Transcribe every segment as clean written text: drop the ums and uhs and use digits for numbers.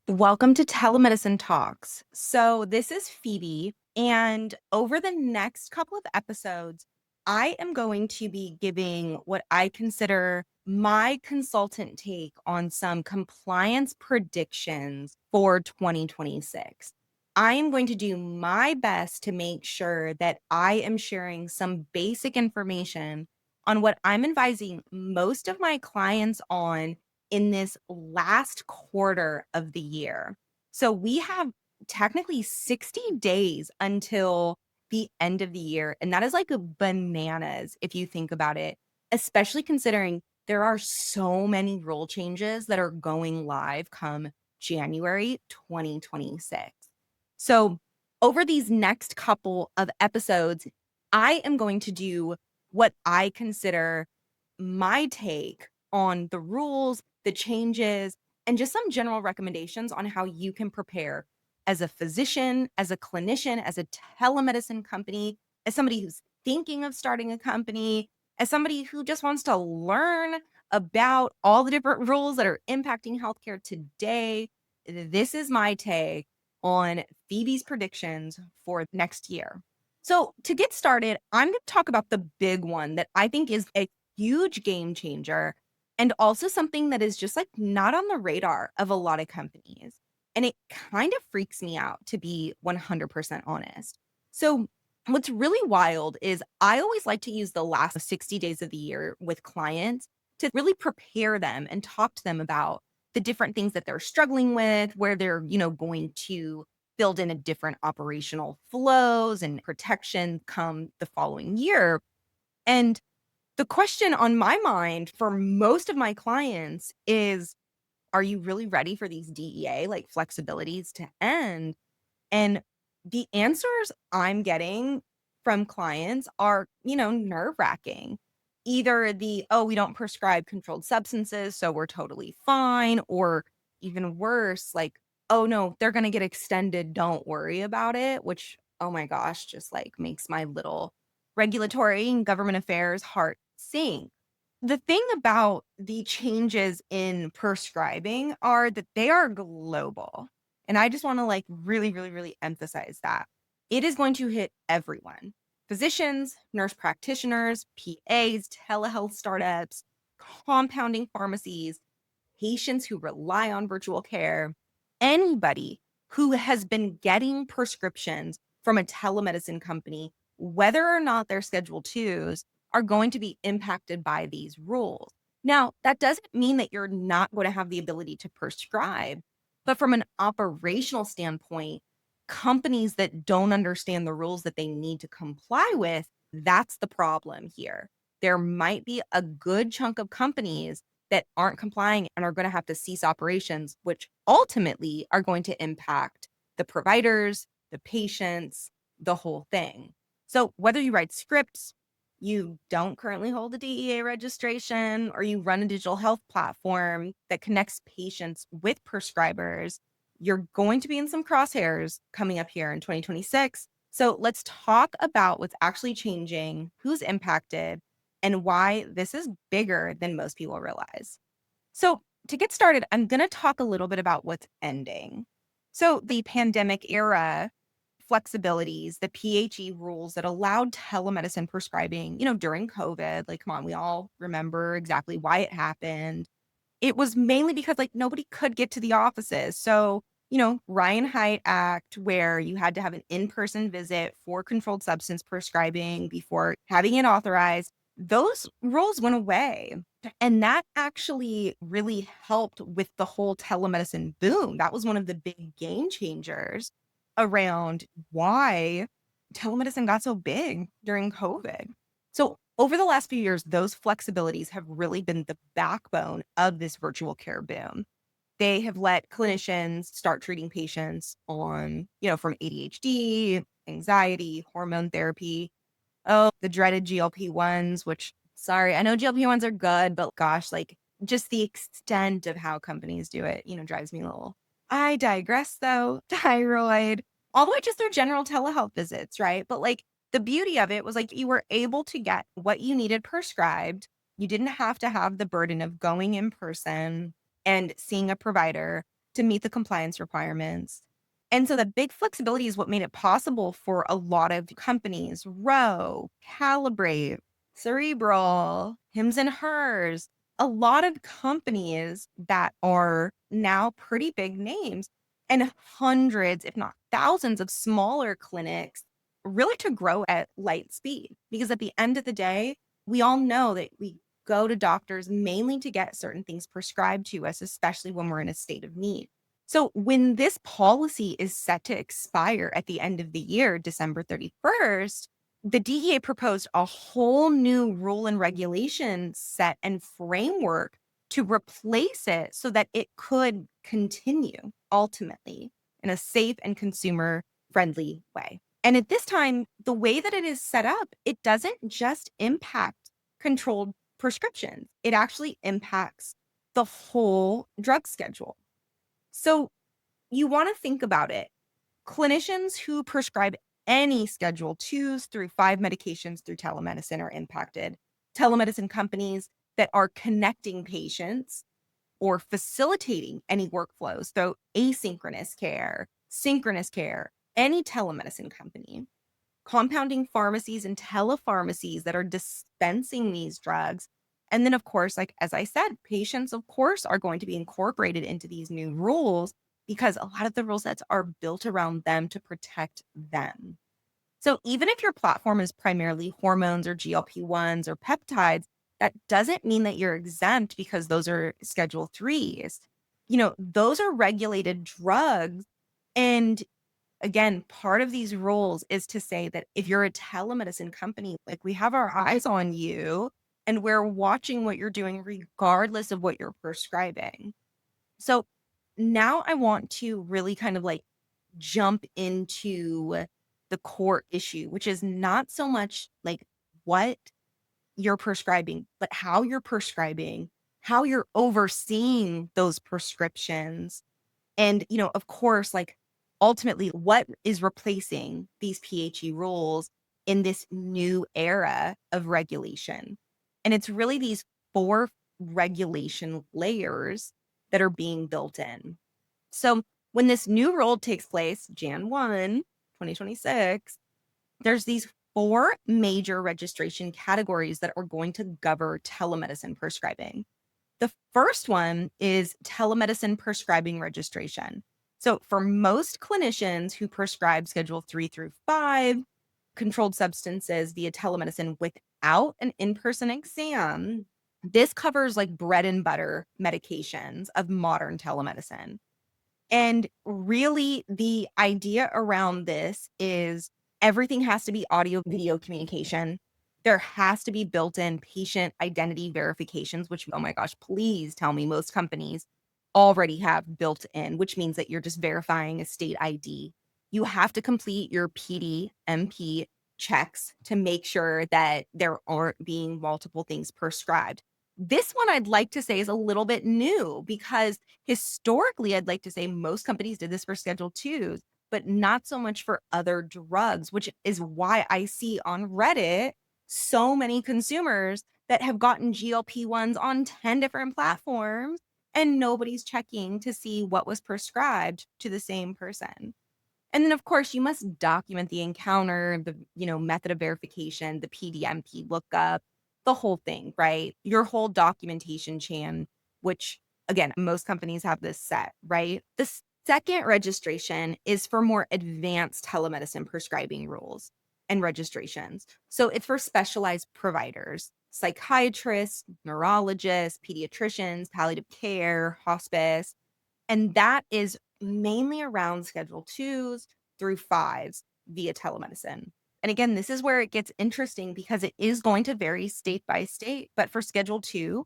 Welcome to Telemedicine Talks. So, this is Phoebe, and over the next couple of episodes, I am going to be giving what I consider my consultant take on some compliance predictions for 2026. I am going to do my best to make sure that I am sharing some basic information on what I'm advising most of my clients on in this last quarter of the year. So we have technically 60 days until the end of the year. And that is like bananas if you think about it, especially considering there are so many rule changes that are going live come January 2026. So over these next couple of episodes, I am going to do what I consider my take on the rules, the changes, and just some general recommendations on how you can prepare as a physician, as a clinician, as a telemedicine company, as somebody who's thinking of starting a company, as somebody who just wants to learn about all the different rules that are impacting healthcare today. This is my take on Phoebe's predictions for next year. So, to get started, I'm going to talk about the big one that I think is a huge game changer and also something that is just like not on the radar of a lot of companies. And it kind of freaks me out, to be 100% honest. So, what's really wild is I always like to use the last 60 days of the year with clients to really prepare them and talk to them about the different things that they're struggling with, where they're, going to build in a different operational flows and protection come the following year. And the question on my mind for most of my clients is, are you really ready for these DEA like flexibilities to end? And the answers I'm getting from clients are, nerve-wracking. Either oh, we don't prescribe controlled substances, so we're totally fine, or even worse, like, oh no, they're gonna get extended, don't worry about it, which, oh my gosh, just like makes my little regulatory and government affairs heart sink. The thing about the changes in prescribing are that they are global. And I just want to like really, really, really emphasize that. It is going to hit everyone: physicians, nurse practitioners, PAs, telehealth startups, compounding pharmacies, patients who rely on virtual care, anybody who has been getting prescriptions from a telemedicine company, whether or not they're Schedule 2s, are going to be impacted by these rules. Now, that doesn't mean that you're not going to have the ability to prescribe, but from an operational standpoint, companies that don't understand the rules that they need to comply with, that's the problem here. There might be a good chunk of companies that aren't complying and are going to have to cease operations, which ultimately are going to impact the providers, the patients, the whole thing. So, whether you write scripts, you don't currently hold a DEA registration, or you run a digital health platform that connects patients with prescribers, you're going to be in some crosshairs coming up here in 2026. So, let's talk about what's actually changing, who's impacted, and why this is bigger than most people realize. So, to get started, I'm going to talk a little bit about what's ending. So, the pandemic era flexibilities, the PHE rules that allowed telemedicine prescribing, during COVID, like, come on, we all remember exactly why it happened. It was mainly because like nobody could get to the offices. So, Ryan Haidt Act, where you had to have an in-person visit for controlled substance prescribing before having it authorized, those rules went away. And that actually really helped with the whole telemedicine boom. That was one of the big game changers around why telemedicine got so big during COVID. So, over the last few years, those flexibilities have really been the backbone of this virtual care boom. They have let clinicians start treating patients on, from ADHD, anxiety, hormone therapy, oh, the dreaded GLP-1s, which, sorry, I know GLP-1s are good, but gosh, like just the extent of how companies do it, drives me a little. I digress though. Thyroid, all the way just through general telehealth visits, right? But like the beauty of it was like you were able to get what you needed prescribed. You didn't have to have the burden of going in person and seeing a provider. to meet the compliance requirements. And so the big flexibility is what made it possible for a lot of companies, Row, Calibrate, Cerebral, Hims and Hers, a lot of companies that are now pretty big names and hundreds, if not thousands of smaller clinics really to grow at light speed. Because at the end of the day, we all know that we go to doctors mainly to get certain things prescribed to us, especially when we're in a state of need. So when this policy is set to expire at the end of the year, December 31st, the DEA proposed a whole new rule and regulation set and framework to replace it so that it could continue ultimately in a safe and consumer friendly way. And at this time, the way that it is set up, it doesn't just impact controlled prescriptions, it actually impacts the whole drug schedule. So you want to think about it. Clinicians who prescribe any Schedule 2s through 5 medications through telemedicine are impacted. Telemedicine companies that are connecting patients or facilitating any workflows, so asynchronous care, synchronous care, any telemedicine company, compounding pharmacies and telepharmacies that are dispensing these drugs. And then, of course, like as I said, patients, of course, are going to be incorporated into these new rules because a lot of the rule sets are built around them to protect them. So even if your platform is primarily hormones or GLP-1s or peptides, that doesn't mean that you're exempt because those are Schedule 3s. Those are regulated drugs. And again, part of these rules is to say that if you're a telemedicine company, like we have our eyes on you and we're watching what you're doing regardless of what you're prescribing. So now I want to really kind of like jump into the core issue, which is not so much like what you're prescribing, but how you're prescribing, how you're overseeing those prescriptions. And, of course, like ultimately, what is replacing these PHE rules in this new era of regulation? And it's really these 4 regulation layers that are being built in. So when this new rule takes place, Jan 1, 2026, there's these 4 major registration categories that are going to govern telemedicine prescribing. The first one is Telemedicine Prescribing Registration. So for most clinicians who prescribe Schedule 3 through 5 controlled substances via telemedicine without an in-person exam, this covers like bread and butter medications of modern telemedicine. And really, the idea around this is everything has to be audio video communication. There has to be built in patient identity verifications, which, oh my gosh, please tell me most companies already have built in, which means that you're just verifying a state ID. You have to complete your PDMP checks to make sure that there aren't being multiple things prescribed. This one I'd like to say is a little bit new because historically, I'd like to say most companies did this for Schedule 2s, but not so much for other drugs, which is why I see on Reddit so many consumers that have gotten GLP-1s on 10 different platforms and nobody's checking to see what was prescribed to the same person. And then, of course, you must document the encounter, the method of verification, the PDMP lookup, the whole thing, right? Your whole documentation chain, which again, most companies have this set, right? The second registration is for more advanced telemedicine prescribing rules and registrations. So it's for specialized providers, psychiatrists, neurologists, pediatricians, palliative care, hospice, and that is mainly around Schedule 2s through 5s via telemedicine. And again, this is where it gets interesting because it is going to vary state by state. But for Schedule 2,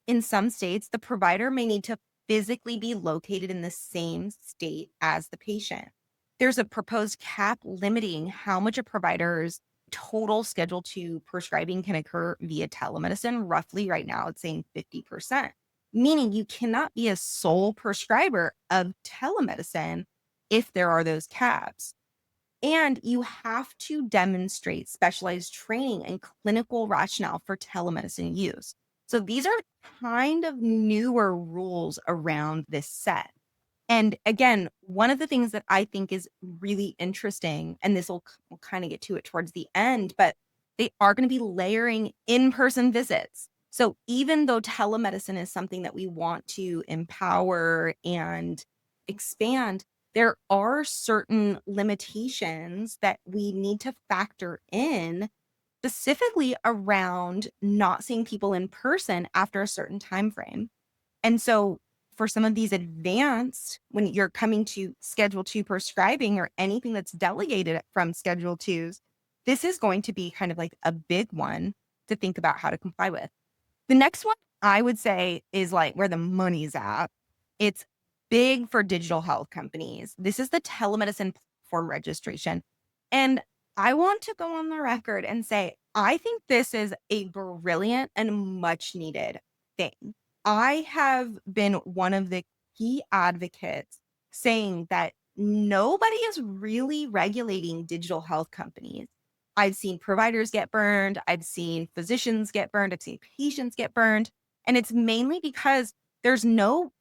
in some states, the provider may need to physically be located in the same state as the patient. There's a proposed cap limiting how much a provider's total Schedule 2 prescribing can occur via telemedicine. Roughly right now, it's saying 50%, meaning you cannot be a sole prescriber of telemedicine if there are those caps. And you have to demonstrate specialized training and clinical rationale for telemedicine use. So these are kind of newer rules around this set. And again, one of the things that I think is really interesting, and this will kind of get to it towards the end, but they are going to be layering in-person visits. So even though telemedicine is something that we want to empower and expand, there are certain limitations that we need to factor in, specifically around not seeing people in person after a certain time frame. And so for some of these advanced, when you're coming to Schedule 2 prescribing or anything that's delegated from Schedule 2s, this is going to be kind of like a big one to think about how to comply with. The next one I would say is like where the money's at. It's big for digital health companies. This is the Telemedicine Platform Registration. And I want to go on the record and say, I think this is a brilliant and much needed thing. I have been one of the key advocates saying that nobody is really regulating digital health companies. I've seen providers get burned. I've seen physicians get burned. I've seen patients get burned. And it's mainly because there's no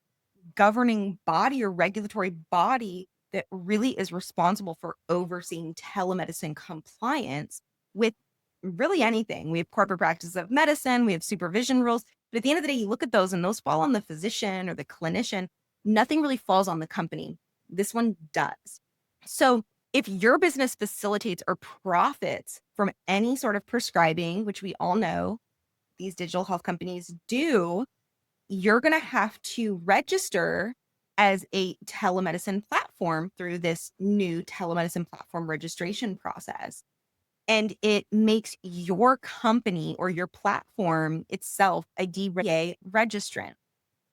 governing body or regulatory body that really is responsible for overseeing telemedicine compliance with really anything. We have corporate practice of medicine, we have supervision rules. But at the end of the day, you look at those and those fall on the physician or the clinician. Nothing really falls on the company. This one does. So if your business facilitates or profits from any sort of prescribing, which we all know these digital health companies do, you're going to have to register as a telemedicine platform through this new telemedicine platform registration process. And it makes your company or your platform itself a DEA registrant.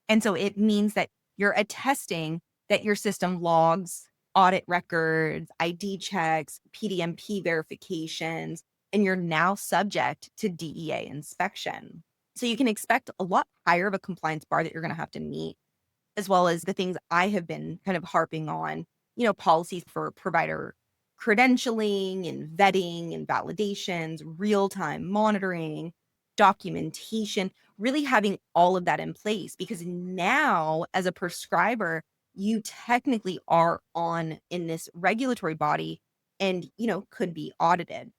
And so it means that you're attesting that your system logs audit records, ID checks, PDMP verifications, and you're now subject to DEA inspection. So you can expect a lot higher of a compliance bar that you're going to have to meet, as well as the things I have been kind of harping on, policies for provider credentialing and vetting and validations, real-time monitoring, documentation, really having all of that in place, because now as a prescriber, you technically are on in this regulatory body and, could be audited.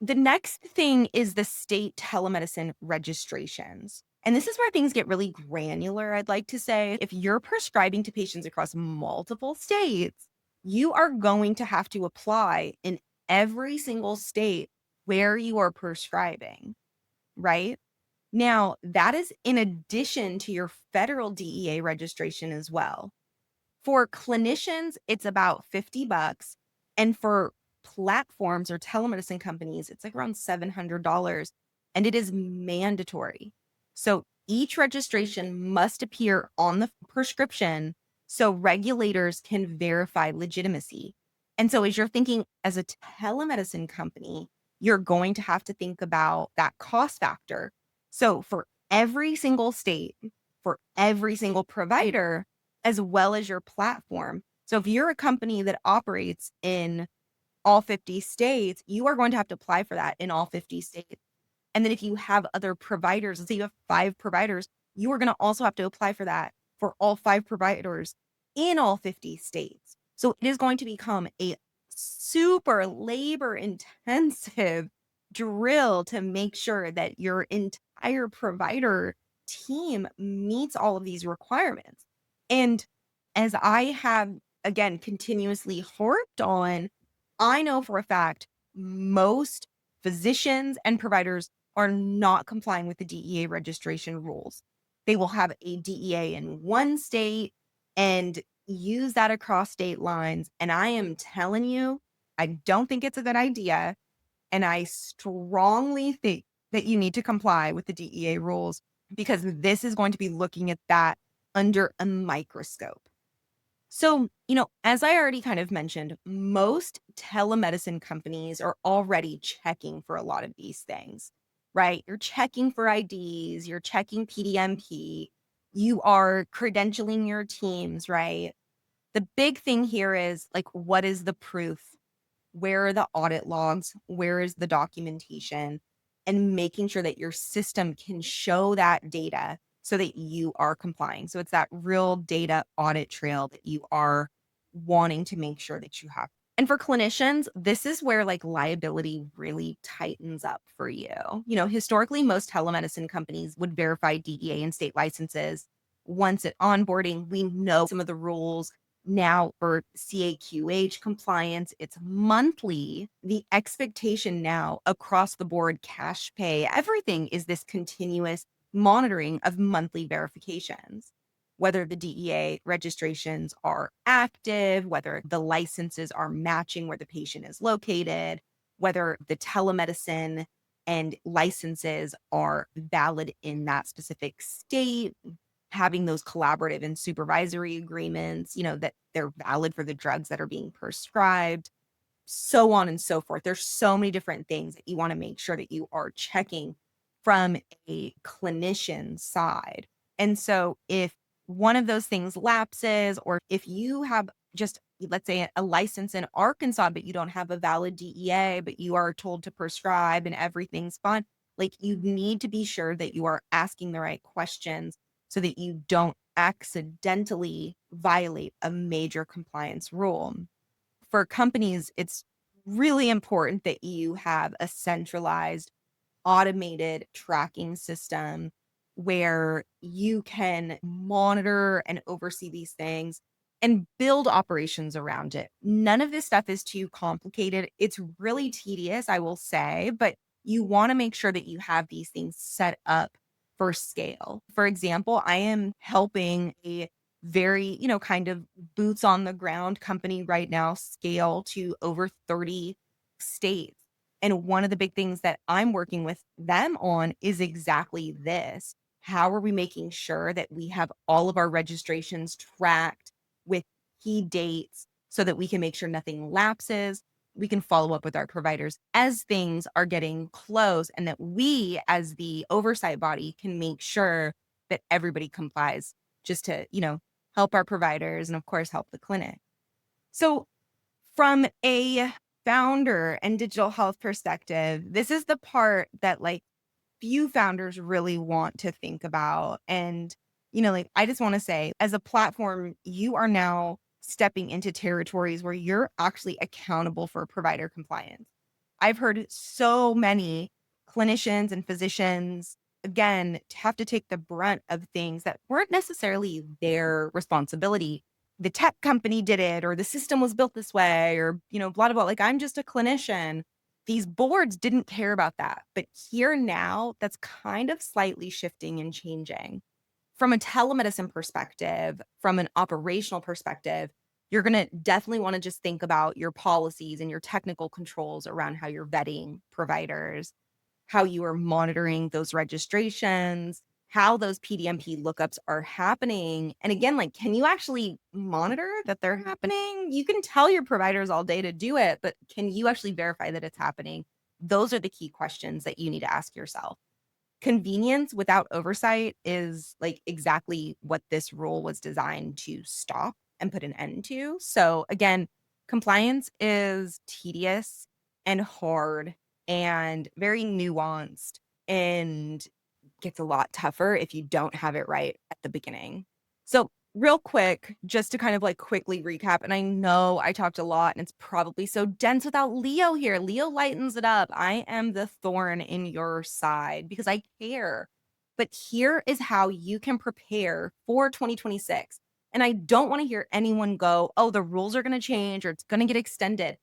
The next thing is the state telemedicine registrations. And this is where things get really granular, I'd like to say. If you're prescribing to patients across multiple states, you are going to have to apply in every single state where you are prescribing, right? Now, that is in addition to your federal DEA registration as well. For clinicians, it's about $50. And for platforms or telemedicine companies, it's like around $700. And it is mandatory. So each registration must appear on the prescription so regulators can verify legitimacy. And so as you're thinking as a telemedicine company, you're going to have to think about that cost factor. So for every single state, for every single provider, as well as your platform. So if you're a company that operates in all 50 states, you are going to have to apply for that in all 50 states. And then if you have other providers, let's say you have 5 providers, you are going to also have to apply for that for all 5 providers in all 50 states. So it is going to become a super labor intensive drill to make sure that your entire provider team meets all of these requirements. And as I have, again, continuously harped on, I know for a fact most physicians and providers are not complying with the DEA registration rules. They will have a DEA in one state and use that across state lines. And I am telling you, I don't think it's a good idea. And I strongly think that you need to comply with the DEA rules, because this is going to be looking at that under a microscope. So, as I already kind of mentioned, most telemedicine companies are already checking for a lot of these things, right? You're checking for IDs, you're checking PDMP, you are credentialing your teams, right? The big thing here is like, what is the proof? Where are the audit logs? Where is the documentation? And making sure that your system can show that data so that you are complying. So it's that real data audit trail that you are wanting to make sure that you have. And for clinicians, this is where like liability really tightens up for you. Historically, most telemedicine companies would verify DEA and state licenses. Once at onboarding, we know some of the rules. Now for CAQH compliance, it's monthly. The expectation now across the board, cash pay, everything is this continuous monitoring of monthly verifications, whether the DEA registrations are active, whether the licenses are matching where the patient is located, whether the telemedicine and licenses are valid in that specific state, having those collaborative and supervisory agreements, that they're valid for the drugs that are being prescribed, so on and so forth. There's so many different things that you want to make sure that you are checking from a clinician side. And so if one of those things lapses, or if you have just, let's say, a license in Arkansas, but you don't have a valid DEA, but you are told to prescribe and everything's fine, like you need to be sure that you are asking the right questions so that you don't accidentally violate a major compliance rule. For companies, it's really important that you have a centralized, automated tracking system where you can monitor and oversee these things and build operations around it. None of this stuff is too complicated. It's really tedious, I will say, but you want to make sure that you have these things set up for scale. For example, I am helping a very, kind of boots on the ground company right now scale to over 30 states. And one of the big things that I'm working with them on is exactly this. How are we making sure that we have all of our registrations tracked with key dates so that we can make sure nothing lapses? We can follow up with our providers as things are getting close, and that we, as the oversight body, can make sure that everybody complies, just to, help our providers and, of course, help the clinic. So, from a founder and digital health perspective, this is the part that like few founders really want to think about. And, like I just want to say, as a platform, you are now stepping into territories where you're actually accountable for provider compliance. I've heard so many clinicians and physicians, again, have to take the brunt of things that weren't necessarily their responsibility. The tech company did it, or the system was built this way, or, blah, blah, blah. Like, I'm just a clinician. These boards didn't care about that. But here now, that's kind of slightly shifting and changing. From a telemedicine perspective, from an operational perspective, you're going to definitely want to just think about your policies and your technical controls around how you're vetting providers, how you are monitoring those registrations, how those PDMP lookups are happening. And again, like, can you actually monitor that they're happening? You can tell your providers all day to do it, but can you actually verify that it's happening? Those are the key questions that you need to ask yourself. Convenience without oversight is like exactly what this rule was designed to stop and put an end to. So again, compliance is tedious and hard and very nuanced, and gets a lot tougher if you don't have it right at the beginning. So, real quick, just to kind of like quickly recap, and I know I talked a lot and it's probably so dense without Leo here. Leo lightens it up. I am the thorn in your side because I care. But here is how you can prepare for 2026. And I don't want to hear anyone go, oh, the rules are going to change or it's going to get extended.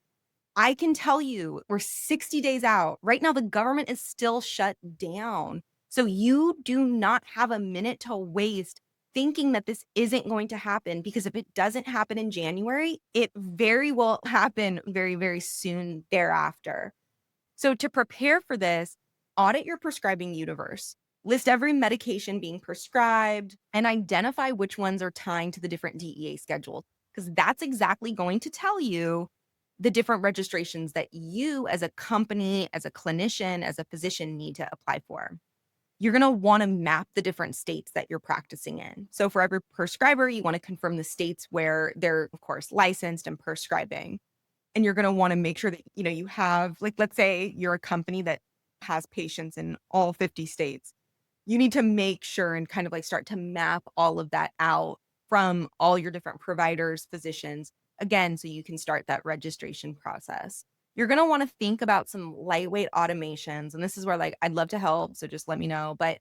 I can tell you we're 60 days out. Right now, the government is still shut down. So you do not have a minute to waste thinking that this isn't going to happen, because if it doesn't happen in January, it very well happen very, very soon thereafter. So to prepare for this, audit your prescribing universe. List every medication being prescribed and identify which ones are tying to the different DEA schedules, because that's exactly going to tell you the different registrations that you as a company, as a clinician, as a physician need to apply for. You're going to want to map the different states that you're practicing in. So for every prescriber, you want to confirm the states where they're, of course, licensed and prescribing. And you're going to want to make sure that, you have, like, let's say you're a company that has patients in all 50 states. you need to make sure and kind of like start to map all of that out from all your different providers, physicians, again, so you can start that registration process. You're going to want to think about some lightweight automations. And this is where like I'd love to help. So just let me know. But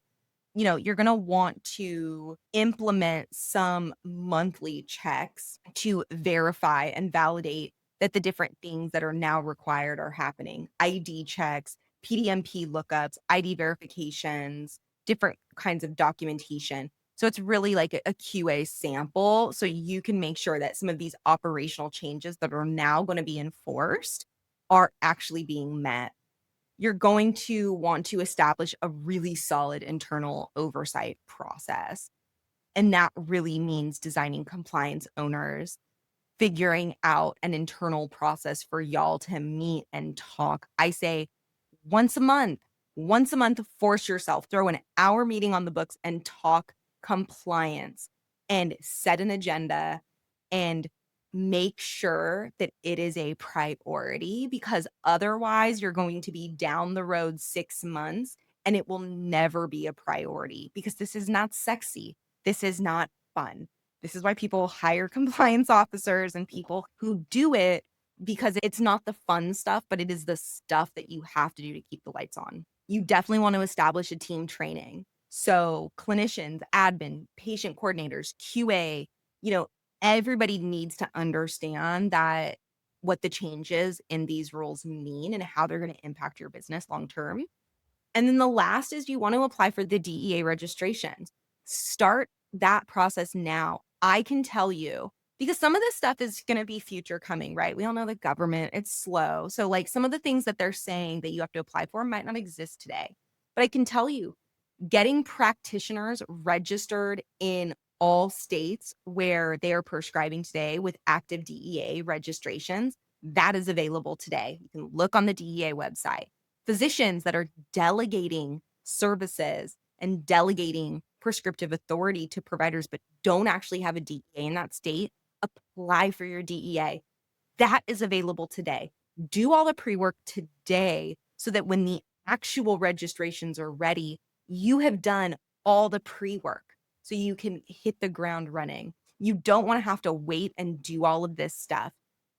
you're going to want to implement some monthly checks to verify and validate that the different things that are now required are happening. ID checks, PDMP lookups, ID verifications, different kinds of documentation. So it's really like a QA sample. So you can make sure that some of these operational changes that are now going to be enforced are actually being met. You're going to want to establish a really solid internal oversight process. And that really means designing compliance owners, figuring out an internal process for y'all to meet and talk. I say once a month, force yourself, throw an hour meeting on the books and talk compliance and set an agenda and make sure that it is a priority, because otherwise you're going to be down the road 6 months and it will never be a priority, because this is not sexy. This is not fun. This is why people hire compliance officers and people who do it, because it's not the fun stuff, but it is the stuff that you have to do to keep the lights on. You definitely want to establish a team training. So clinicians, admin, patient coordinators, QA, you know, everybody needs to understand that what the changes in these rules mean and how they're going to impact your business long term. And then the last is you want to apply for the DEA registrations. Start that process now. I can tell you, because some of this stuff is going to be future coming, right? We all know the government, it's slow. So like some of the things that they're saying that you have to apply for might not exist today. But I can tell you, getting practitioners registered in all states where they are prescribing today with active DEA registrations, that is available today. You can look on the DEA website. Physicians that are delegating services and delegating prescriptive authority to providers but don't actually have a DEA in that state, apply for your DEA. That is available today. Do all the pre-work today so that when the actual registrations are ready, you have done all the pre-work so you can hit the ground running. You don't want to have to wait and do all of this stuff.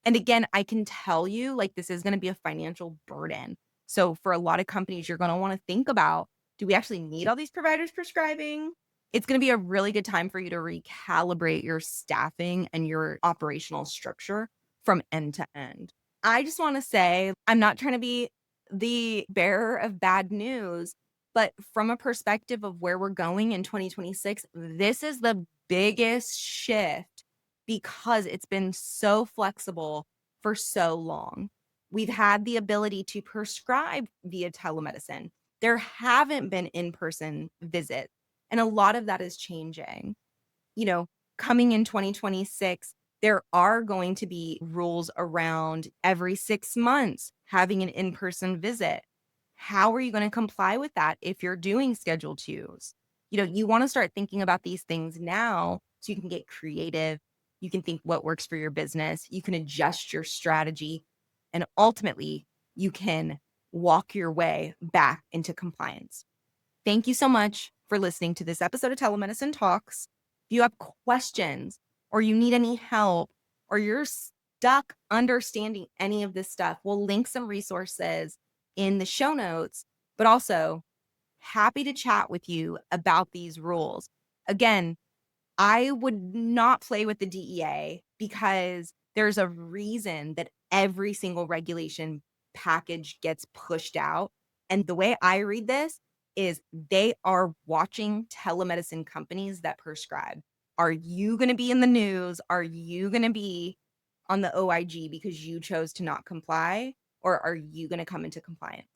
And again, I can tell you, like, this is going to be a financial burden. So for a lot of companies, you're going to want to think about, do we actually need all these providers prescribing? It's going to be a really good time for you to recalibrate your staffing and your operational structure from end to end. I just want to say, I'm not trying to be the bearer of bad news, but from a perspective of where we're going in 2026, this is the biggest shift because it's been so flexible for so long. We've had the ability to prescribe via telemedicine. There haven't been in-person visits, and a lot of that is changing. Coming in 2026, there are going to be rules around every 6 months having an in-person visit. How are you going to comply with that if you're doing Schedule 2s? You want to start thinking about these things now so you can get creative. You can think what works for your business. You can adjust your strategy, and ultimately you can walk your way back into compliance. Thank you so much for listening to this episode of Telemedicine Talks. If you have questions or you need any help or you're stuck understanding any of this stuff, we'll link some resources in the show notes, but also happy to chat with you about these rules. Again, I would not play with the DEA because there's a reason that every single regulation package gets pushed out. And the way I read this is they are watching telemedicine companies that prescribe. Are you going to be in the news? Are you going to be on the OIG because you chose to not comply? Or are you going to come into compliance?